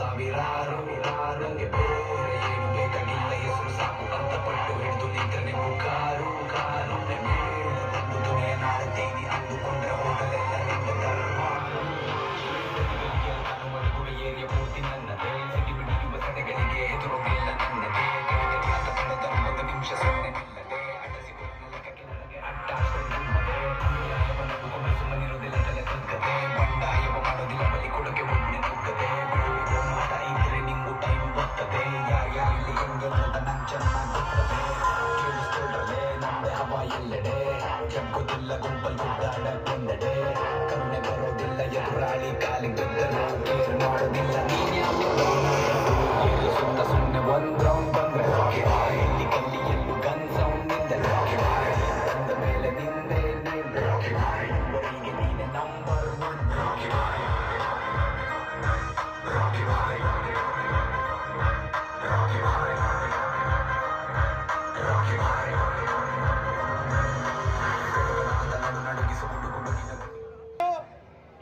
ಸಾವಿರಾರು ನಂಗೆ ಬೇರೆ ಏನು ಬೇಕಾಗಿಲ್ಲ ಹೆಸರು ಸಾಕು ಅಂತ ಪಟ್ಟು ಹಿಡಿದು ನಿಂತನೆ ಕಾರು ಕಾರು ಮೇಲೆ ತಂದು ದುನಿಯ ನಾಳ್ತೀನಿ ಅಂದುಕೊಂಡ್ರೆ ಹೋಗಲೆಲ್ಲ ನಿಂದ ಮಲಗುವ ಏರಿಯ ಪೂರ್ತಿ ನನ್ನದೇ ಸಿಟಿ ಬಿಡಿಯುವ ಕಡೆಗಳಿಗೆ ಎದುರುಗಿಲ್ಲ ನನ್ನದೇ ಪಡೆದ 1 ನಿಮಿಷ ಸೊನ್ನೆ ನಿಲ್ಲದೆ ಅಡ್ಡಸಿಕೊಂಡ ಕೆಳಗೆ ಅಟ್ಟಾಸ್ಕೊಂಡು ಮದೆ ಅನ್ಯಾಯವನ್ನದುಕೊಂಡು ಸುಮ್ಮನಿರುವುದಿಲ್ಲ ತಲೆ ತಗ್ಗದೆ ಬಂಡಾಯವ ಮಾಡೋದಿಲ್ಲ ಬಲಿ ಕೊಡಕ್ಕೆ ಒಮ್ಮೆ ನುಗ್ಗದೆ ಬಿಡುವುದು ಮಾಡ ಇದ್ರೆ ನಿಂಗು ಟೈಮ್ ಬರ್ತದೆ ಯಾರ್ಯಾರಿಲ್ಲಿ ಹೆಂಗೆ ಅಂತ ನಂಗೆ ಚೆನ್ನಾಗಿ ಗೊತ್ತದೆ ಕೇಳಿಸ್ಕೊಳ್ರಲೆ ನಮ್ದೆ ಹವಾ ಎಲ್ಲೆಡೆ ಜಗ್ಗುದಿಲ್ಲ ಗುಂಪಲ್ ಗುಡ್ಡಾಡ ಕೊಂದಡೆ ಕರುಣೆ ಬರೋದಿಲ್ಲ ಎದುರಾಳಿ ಕಾಲಿಗೆ ಬಿದ್ದರು ಕೇರ್ ಮಾಡೋದಿಲ್ಲ ಸುತ್ತ ಸುಮ್ಮನೆ ಒಂದ್ ರೌಂಡ್ ಬಂದ್ರೆ ಇಲ್ಲಿ ಕಲ್ಲಿಯಲ್ಲೂ ಗನ್ ಸೌಂಡ್ ನಿಂದ ಬಂದ ಮೇಲೆ ನಿಂದೆ ನೀನೆ ನಂಬರ್ 1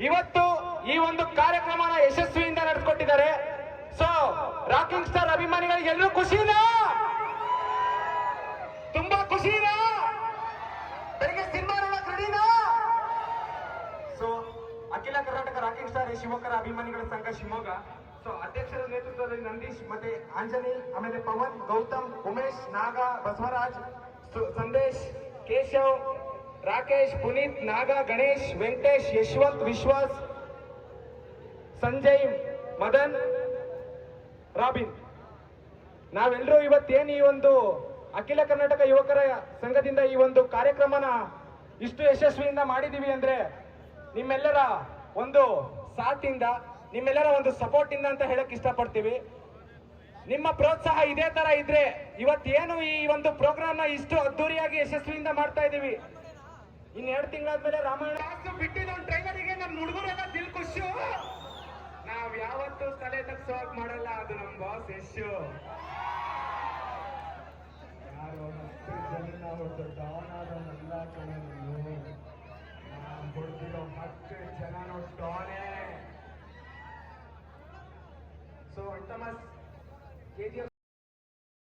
ಇವತ್ತು ಈ ಒಂದು ಕಾರ್ಯಕ್ರಮನ ಯಶಸ್ವಿಯಿಂದ ನಡೆಸಿಕೊಟ್ಟಿದ್ದಾರೆ. ಸೊ ರಾಕಿಂಗ್ ಸ್ಟಾರ್ ಅಭಿಮಾನಿಗಳಿಗೆ ಎಲ್ಲರೂ ಖುಷಿನಾ? ತುಂಬಾ ಖುಷಿನಾ? ಬೆಳಿಗ್ಗೆ ಸಿನಿಮಾ ನೋಡಕ್ ರೆಡಿನಾ? ಸೊ ಅಖಿಲ ಕರ್ನಾಟಕ ರಾಕಿಂಗ್ ಸ್ಟಾರ್ ಶಿವಕರ ಅಭಿಮಾನಿಗಳ ಸಂಘ ಶಿವಮೊಗ್ಗ, ಸೊ ಅಧ್ಯಕ್ಷರ ನೇತೃತ್ವದಲ್ಲಿ ನಂದೀಶ್ ಮತ್ತೆ ಆಂಜನೇಯ್, ಆಮೇಲೆ ಪವನ್, ಗೌತಮ್, ಉಮೇಶ್, ನಾಗ, ಬಸವರಾಜ್, ಸಂದೇಶ್, ಕೇಶವ್, ರಾಕೇಶ್, ಪುನೀತ್, ನಾಗ, ಗಣೇಶ್, ವೆಂಕಟೇಶ್, ಯಶವಂತ್, ವಿಶ್ವಾಸ್, ಸಂಜಯ್, ಮದನ್, ರಾಬಿನ್, ನಾವೆಲ್ಲರೂ ಇವತ್ತೇನು ಈ ಒಂದು ಅಖಿಲ ಕರ್ನಾಟಕ ಯುವಕರ ಸಂಘದಿಂದ ಈ ಒಂದು ಕಾರ್ಯಕ್ರಮನ ಇಷ್ಟು ಯಶಸ್ವಿಯಿಂದ ಮಾಡಿದೀವಿ ಅಂದ್ರೆ ನಿಮ್ಮೆಲ್ಲರ ಒಂದು ಸಾಥಿಂದ, ನಿಮ್ಮೆಲ್ಲರ ಒಂದು ಸಪೋರ್ಟ್ ಇಂದ ಅಂತ ಹೇಳಕ್ ಇಷ್ಟಪಡ್ತೀವಿ. ನಿಮ್ಮ ಪ್ರೋತ್ಸಾಹ ಇದೇ ತರ ಇದ್ರೆ ಇವತ್ತೇನು ಈ ಒಂದು ಪ್ರೋಗ್ರಾಮ್ ನ ಇಷ್ಟು ಅದ್ದೂರಿಯಾಗಿ ಯಶಸ್ವಿಯಿಂದ ಮಾಡ್ತಾ ಇದೀವಿ. ಇನ್ 2 ತಿಂಗಳಾದ್ಮೇಲೆ ರಾಮಾಯಣ ಬಿಟ್ಟಿದ ಒಂದು ಟ್ರೈಲರಿಗೆ ನಮ್ಮ ಹುಡುಗರೆಲ್ಲ ದಿಲ್ ಖುಷು. ನಾವ್ ಯಾವತ್ತೂ ತಲೆ ತಗ್ಸೋಕ್ ಮಾಡಲ್ಲ, ಅದು ನಮ್ ಬಾಸ್ ಯಶು. ಯಾರು 10 ಜನ ಹೊಡೆದು ಡೌನ್ ಆದವನ್ನೆಲ್ಲ ಕಣನು, ನಾನ್ ಹೊಡೆದಿರೋ 10 ಜನ ಡಾನೆ. So ಅಲ್ತಮಸ್ KGF